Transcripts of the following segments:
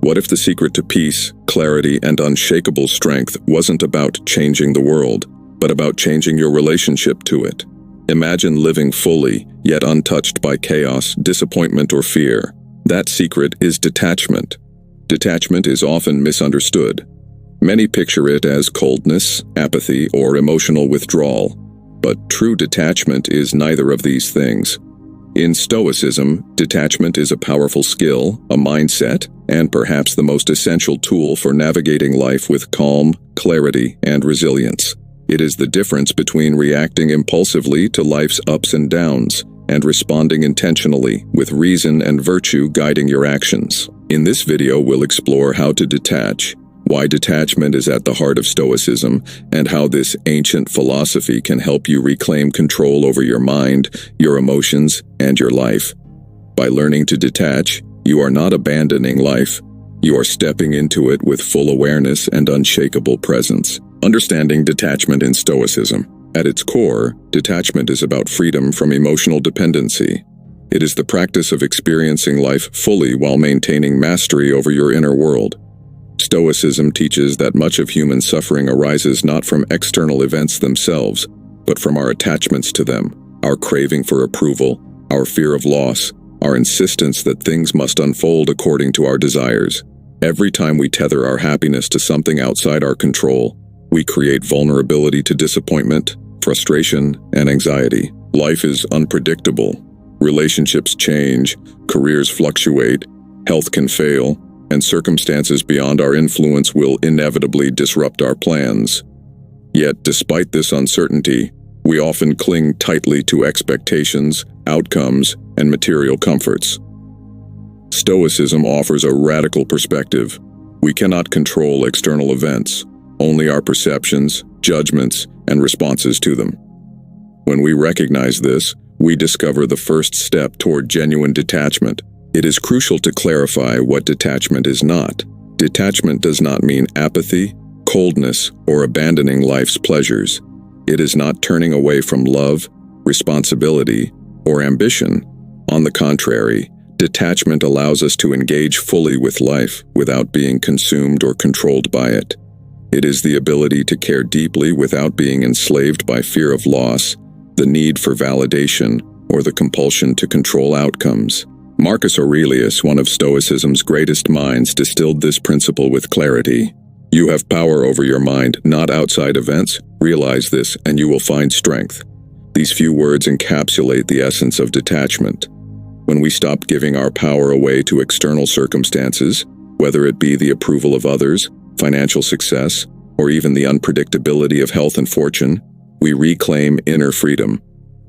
What if the secret to peace, clarity, and unshakable strength wasn't about changing the world, but about changing your relationship to it? Imagine living fully, yet untouched by chaos, disappointment, or fear. That secret is detachment. Detachment is often misunderstood. Many picture it as coldness, apathy, or emotional withdrawal. But true detachment is neither of these things. In Stoicism, detachment is a powerful skill, a mindset, and perhaps the most essential tool for navigating life with calm, clarity, and resilience. It is the difference between reacting impulsively to life's ups and downs and responding intentionally, with reason and virtue guiding your actions. In this video, we'll explore how to detach, why detachment is at the heart of Stoicism, and how this ancient philosophy can help you reclaim control over your mind, your emotions, and your life. By learning to detach, you are not abandoning life. You are stepping into it with full awareness and unshakable presence. Understanding detachment in Stoicism. At its core, detachment is about freedom from emotional dependency. It is the practice of experiencing life fully while maintaining mastery over your inner world. Stoicism teaches that much of human suffering arises not from external events themselves, but from our attachments to them, our craving for approval, our fear of loss, our insistence that things must unfold according to our desires. Every time we tether our happiness to something outside our control, we create vulnerability to disappointment, frustration, and anxiety. Life is unpredictable. Relationships change, careers fluctuate, health can fail, and circumstances beyond our influence will inevitably disrupt our plans. Yet, despite this uncertainty, we often cling tightly to expectations, outcomes, and material comforts. Stoicism offers a radical perspective. We cannot control external events, only our perceptions, judgments, and responses to them. When we recognize this, we discover the first step toward genuine detachment. It is crucial to clarify what detachment is not. Detachment does not mean apathy, coldness, or abandoning life's pleasures. It is not turning away from love, responsibility, or ambition. On the contrary, detachment allows us to engage fully with life without being consumed or controlled by it. It is the ability to care deeply without being enslaved by fear of loss, the need for validation, or the compulsion to control outcomes. Marcus Aurelius, one of Stoicism's greatest minds, distilled this principle with clarity. You have power over your mind, not outside events. Realize this, and you will find strength. These few words encapsulate the essence of detachment. When we stop giving our power away to external circumstances, whether it be the approval of others, financial success, or even the unpredictability of health and fortune, we reclaim inner freedom.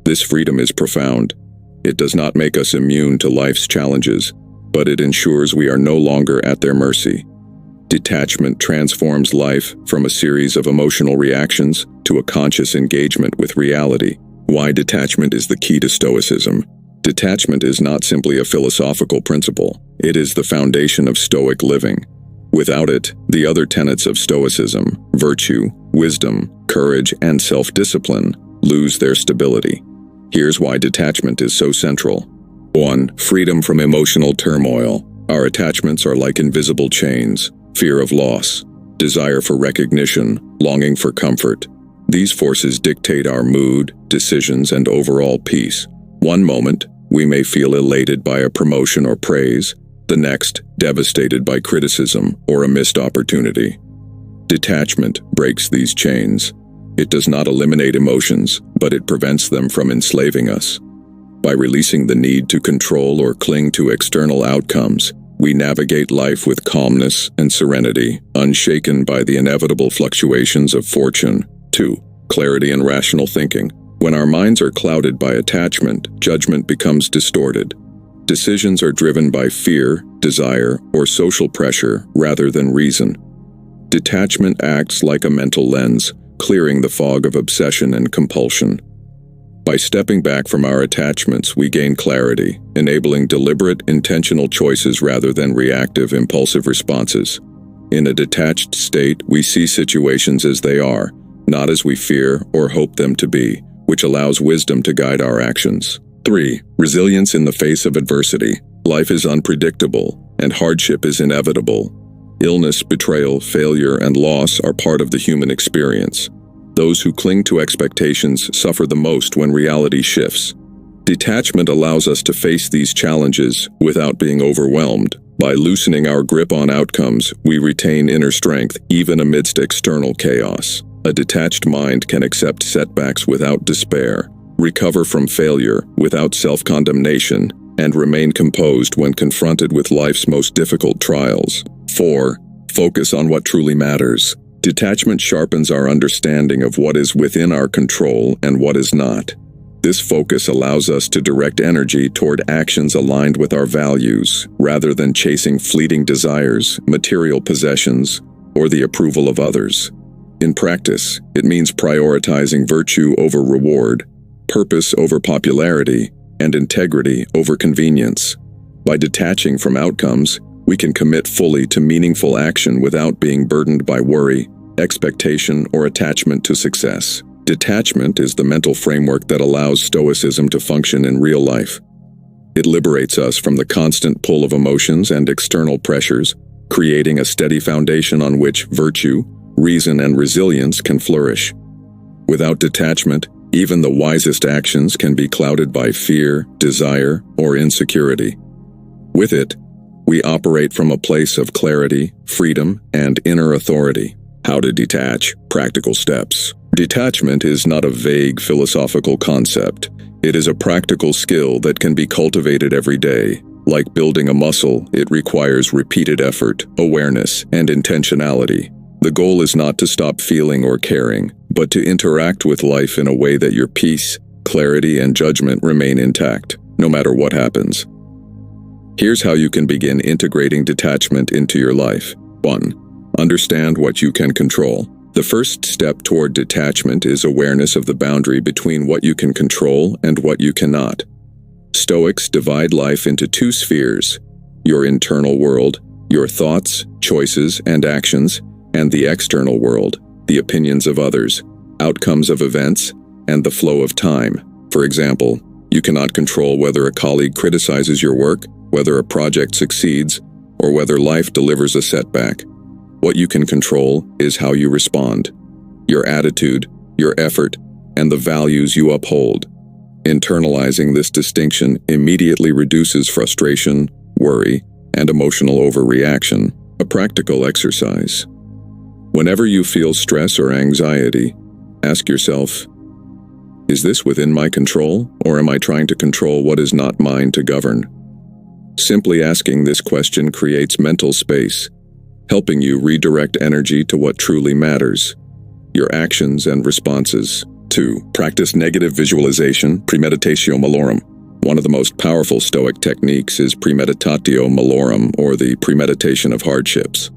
This freedom is profound. It does not make us immune to life's challenges, but it ensures we are no longer at their mercy. Detachment transforms life from a series of emotional reactions to a conscious engagement with reality. Why detachment is the key to Stoicism. Detachment is not simply a philosophical principle. It is the foundation of Stoic living. Without it, the other tenets of Stoicism, virtue, wisdom, courage, and self-discipline, lose their stability. Here's why detachment is so central. 1. Freedom from emotional turmoil. Our attachments are like invisible chains: fear of loss, desire for recognition, longing for comfort. These forces dictate our mood, decisions, and overall peace. One moment, we may feel elated by a promotion or praise, the next, devastated by criticism or a missed opportunity. Detachment breaks these chains. It does not eliminate emotions, but it prevents them from enslaving us. By releasing the need to control or cling to external outcomes, we navigate life with calmness and serenity, unshaken by the inevitable fluctuations of fortune. 2. Clarity and rational thinking. When our minds are clouded by attachment, judgment becomes distorted. Decisions are driven by fear, desire, or social pressure rather than reason. Detachment acts like a mental lens, clearing the fog of obsession and compulsion. By stepping back from our attachments, we gain clarity, enabling deliberate, intentional choices rather than reactive, impulsive responses. In a detached state, we see situations as they are, not as we fear or hope them to be, which allows wisdom to guide our actions. 3. Resilience in the face of adversity. Life is unpredictable, and hardship is inevitable. Illness, betrayal, failure, and loss are part of the human experience. Those who cling to expectations suffer the most when reality shifts. Detachment allows us to face these challenges without being overwhelmed. By loosening our grip on outcomes, we retain inner strength even amidst external chaos. A detached mind can accept setbacks without despair, recover from failure without self-condemnation, and remain composed when confronted with life's most difficult trials. 4. Focus on what truly matters. Detachment sharpens our understanding of what is within our control and what is not. This focus allows us to direct energy toward actions aligned with our values, rather than chasing fleeting desires, material possessions, or the approval of others. In practice, it means prioritizing virtue over reward, purpose over popularity, and integrity over convenience. By detaching from outcomes, we can commit fully to meaningful action without being burdened by worry, expectation, or attachment to success. Detachment is the mental framework that allows Stoicism to function in real life. It liberates us from the constant pull of emotions and external pressures, creating a steady foundation on which virtue, reason, and resilience can flourish. Without detachment, even the wisest actions can be clouded by fear, desire, or insecurity. With it, we operate from a place of clarity, freedom, and inner authority. How to detach? Practical steps. Detachment is not a vague philosophical concept. It is a practical skill that can be cultivated every day. Like building a muscle, it requires repeated effort, awareness, and intentionality. The goal is not to stop feeling or caring, but to interact with life in a way that your peace, clarity, and judgment remain intact, no matter what happens. Here's how you can begin integrating detachment into your life. 1. Understand what you can control. The first step toward detachment is awareness of the boundary between what you can control and what you cannot. Stoics divide life into two spheres: your internal world, your thoughts, choices, and actions, and the external world, the opinions of others, outcomes of events, and the flow of time. For example, you cannot control whether a colleague criticizes your work, whether a project succeeds, or whether life delivers a setback. What you can control is how you respond, your attitude, your effort, and the values you uphold. Internalizing this distinction immediately reduces frustration, worry, and emotional overreaction. A practical exercise. Whenever you feel stress or anxiety, ask yourself, is this within my control, or am I trying to control what is not mine to govern? Simply asking this question creates mental space, helping you redirect energy to what truly matters, your actions and responses. 2. Practice negative visualization, premeditatio malorum. One of the most powerful Stoic techniques is premeditatio malorum, or the premeditation of hardships.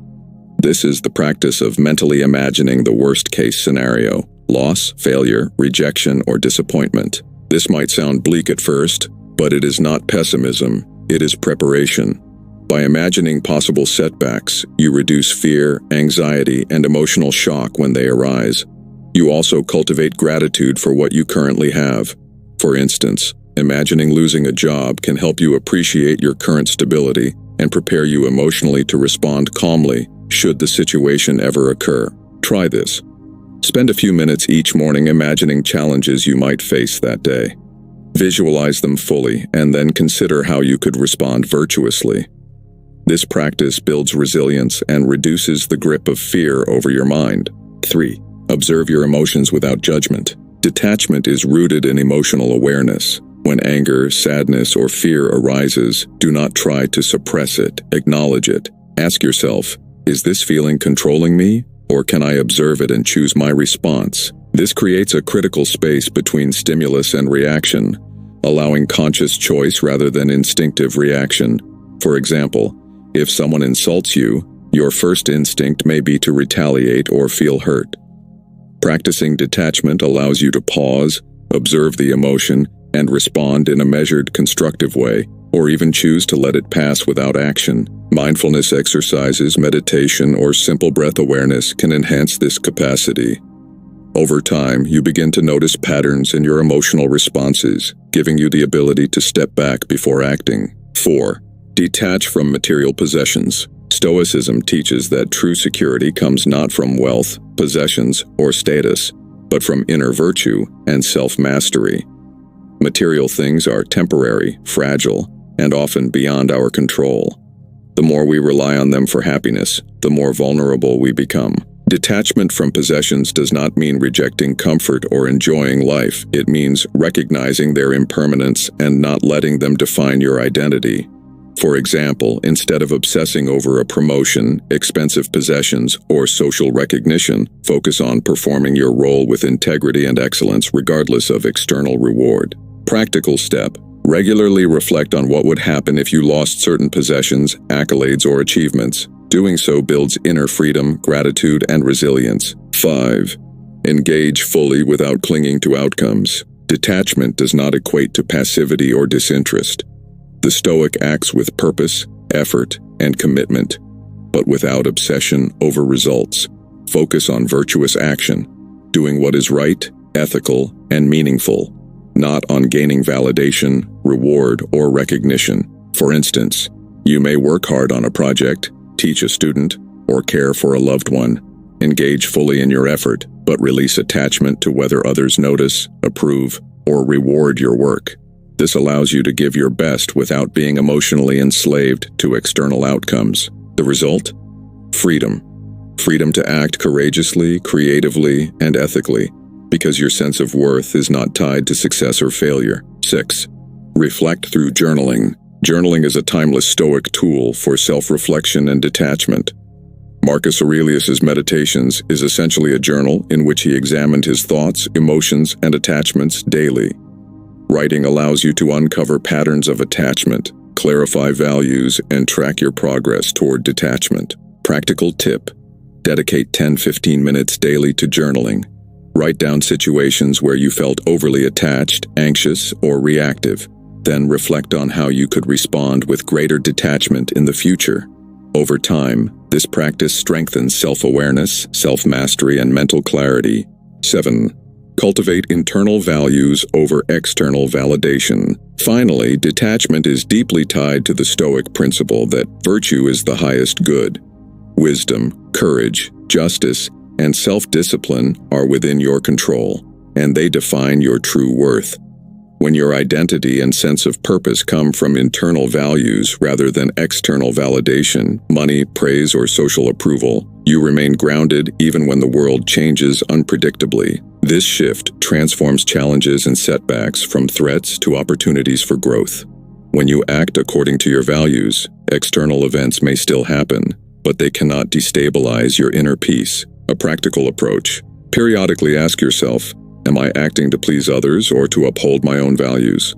This is the practice of mentally imagining the worst-case scenario: loss, failure, rejection, or disappointment. This might sound bleak at first, but it is not pessimism, it is preparation. By imagining possible setbacks, you reduce fear, anxiety, and emotional shock when they arise. You also cultivate gratitude for what you currently have. For instance, imagining losing a job can help you appreciate your current stability and prepare you emotionally to respond calmly should the situation ever occur. Try this. Spend a few minutes each morning imagining challenges you might face that day. Visualize them fully, and then consider how you could respond virtuously. This practice builds resilience and reduces the grip of fear over your mind. 3. Observe your emotions without judgment. Detachment is rooted in emotional awareness. When anger, sadness, or fear arises, do not try to suppress it, acknowledge it. Ask yourself, is this feeling controlling me, or can I observe it and choose my response? This creates a critical space between stimulus and reaction, allowing conscious choice rather than instinctive reaction. For example, if someone insults you, your first instinct may be to retaliate or feel hurt. Practicing detachment allows you to pause, observe the emotion, and respond in a measured, constructive way, or even choose to let it pass without action. Mindfulness exercises, meditation, or simple breath awareness can enhance this capacity. Over time, you begin to notice patterns in your emotional responses, giving you the ability to step back before acting. 4. Detach from material possessions. Stoicism teaches that true security comes not from wealth, possessions, or status, but from inner virtue and self-mastery. Material things are temporary, fragile, and often beyond our control. The more we rely on them for happiness, the more vulnerable we become. Detachment from possessions does not mean rejecting comfort or enjoying life. It means recognizing their impermanence and not letting them define your identity. For example, instead of obsessing over a promotion, expensive possessions, or social recognition, focus on performing your role with integrity and excellence regardless of external reward. Practical step: regularly reflect on what would happen if you lost certain possessions, accolades, or achievements. Doing so builds inner freedom, gratitude, and resilience. 5. Engage fully without clinging to outcomes. Detachment does not equate to passivity or disinterest. The Stoic acts with purpose, effort, and commitment, but without obsession over results. Focus on virtuous action, doing what is right, ethical, and meaningful, not on gaining validation, reward, or recognition. For instance, you may work hard on a project, teach a student, or care for a loved one. Engage fully in your effort, but release attachment to whether others notice, approve, or reward your work. This allows you to give your best without being emotionally enslaved to external outcomes. The result? Freedom. Freedom to act courageously, creatively, and ethically, because your sense of worth is not tied to success or failure. 6. Reflect through journaling. Journaling is a timeless Stoic tool for self-reflection and detachment. Marcus Aurelius's Meditations is essentially a journal in which he examined his thoughts, emotions, and attachments daily. Writing allows you to uncover patterns of attachment, clarify values, and track your progress toward detachment. Practical tip: dedicate 10-15 minutes daily to journaling. Write down situations where you felt overly attached, anxious, or reactive. Then reflect on how you could respond with greater detachment in the future. Over time, this practice strengthens self-awareness, self-mastery, and mental clarity. 7. Cultivate internal values over external validation. Finally, detachment is deeply tied to the Stoic principle that virtue is the highest good. Wisdom, courage, justice, and self-discipline are within your control, and they define your true worth. When your identity and sense of purpose come from internal values rather than external validation, money, praise, or social approval, you remain grounded even when the world changes unpredictably. This shift transforms challenges and setbacks from threats to opportunities for growth. When you act according to your values, external events may still happen, but they cannot destabilize your inner peace. A practical approach: periodically ask yourself, am I acting to please others or to uphold my own values?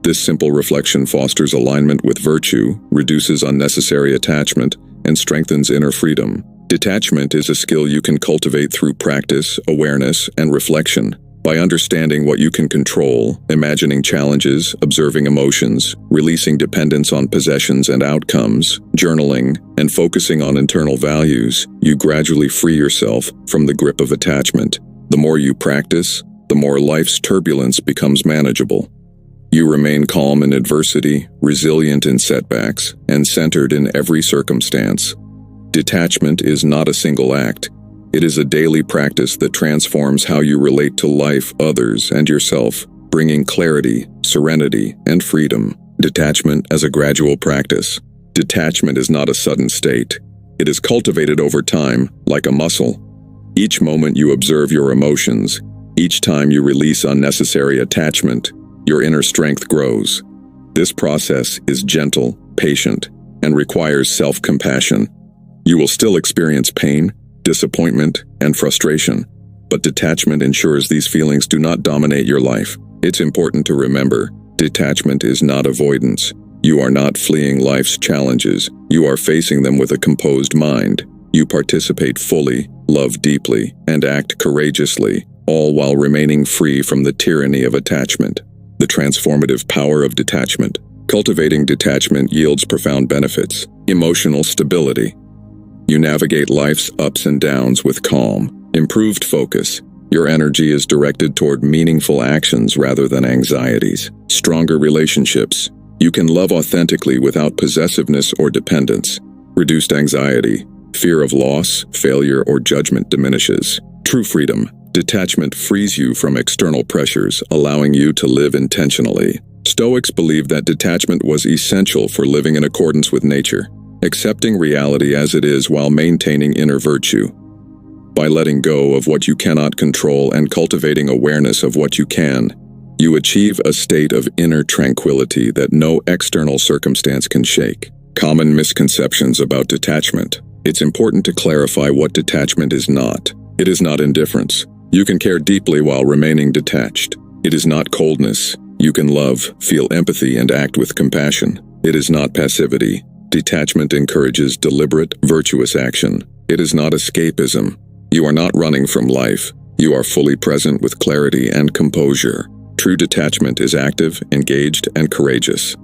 This simple reflection fosters alignment with virtue, reduces unnecessary attachment, and strengthens inner freedom. Detachment is a skill you can cultivate through practice, awareness, and reflection. By understanding what you can control, imagining challenges, observing emotions, releasing dependence on possessions and outcomes, journaling, and focusing on internal values, you gradually free yourself from the grip of attachment. The more you practice, the more life's turbulence becomes manageable. You remain calm in adversity, resilient in setbacks, and centered in every circumstance. Detachment is not a single act. It is a daily practice that transforms how you relate to life, others, and yourself, bringing clarity, serenity, and freedom. Detachment as a gradual practice. Detachment is not a sudden state. It is cultivated over time, like a muscle. Each moment you observe your emotions, each time you release unnecessary attachment, your inner strength grows. This process is gentle, patient, and requires self-compassion. You will still experience pain, disappointment, and frustration, but detachment ensures these feelings do not dominate your life. It's important to remember, detachment is not avoidance. You are not fleeing life's challenges. You are facing them with a composed mind. You participate fully, love deeply, and act courageously, all while remaining free from the tyranny of attachment. The transformative power of detachment. Cultivating detachment yields profound benefits. Emotional stability. You navigate life's ups and downs with calm, improved focus. Your energy is directed toward meaningful actions rather than anxieties. Stronger relationships. You can love authentically without possessiveness or dependence. Reduced anxiety. Fear of loss, failure, or judgment diminishes. True freedom. Detachment frees you from external pressures, allowing you to live intentionally. Stoics believed that detachment was essential for living in accordance with nature, accepting reality as it is while maintaining inner virtue. By letting go of what you cannot control and cultivating awareness of what you can, you achieve a state of inner tranquility that no external circumstance can shake. Common misconceptions about detachment. It's important to clarify what detachment is not. It is not indifference. You can care deeply while remaining detached. It is not coldness. You can love, feel empathy, and act with compassion. It is not passivity. Detachment encourages deliberate, virtuous action. It is not escapism. You are not running from life. You are fully present with clarity and composure. True detachment is active, engaged, and courageous.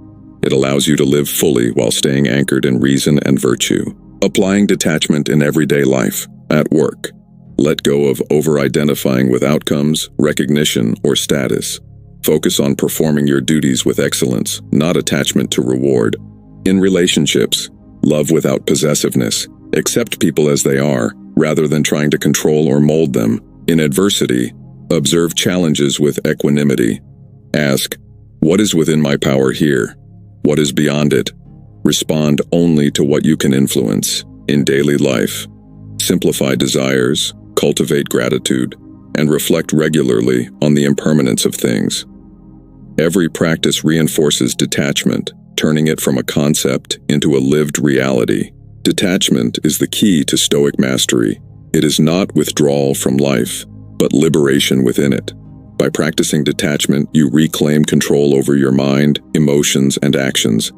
It allows you to live fully while staying anchored in reason and virtue. Applying detachment in everyday life. At work. Let go of over-identifying with outcomes, recognition, or status. Focus on performing your duties with excellence, not attachment to reward. In relationships, love without possessiveness. Accept people as they are, rather than trying to control or mold them. In adversity, observe challenges with equanimity. Ask, what is within my power here? What is beyond it? Respond only to what you can influence. In daily life, simplify desires, cultivate gratitude, and reflect regularly on the impermanence of things. Every practice reinforces detachment, turning it from a concept into a lived reality. Detachment is the key to Stoic mastery. It is not withdrawal from life, but liberation within it. By practicing detachment, you reclaim control over your mind, emotions, and actions.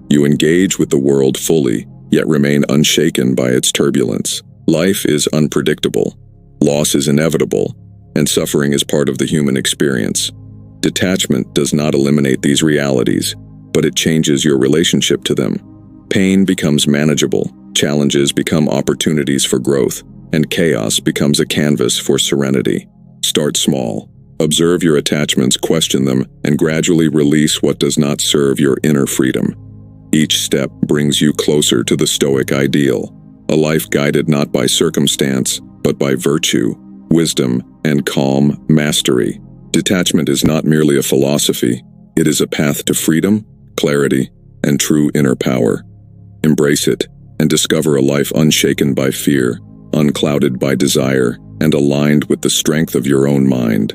You engage with the world fully, yet remain unshaken by its turbulence. Life is unpredictable. Loss is inevitable, and suffering is part of the human experience. Detachment does not eliminate these realities, but it changes your relationship to them. Pain becomes manageable, challenges become opportunities for growth, and chaos becomes a canvas for serenity. Start small. Observe your attachments, question them, and gradually release what does not serve your inner freedom. Each step brings you closer to the Stoic ideal, a life guided not by circumstance, but by virtue, wisdom, and calm mastery. Detachment is not merely a philosophy, it is a path to freedom, clarity, and true inner power. Embrace it, and discover a life unshaken by fear, unclouded by desire, and aligned with the strength of your own mind.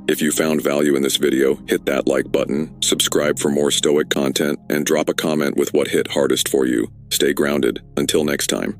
If you found value in this video, hit that like button, subscribe for more Stoic content, and drop a comment with what hit hardest for you. Stay grounded. Until next time.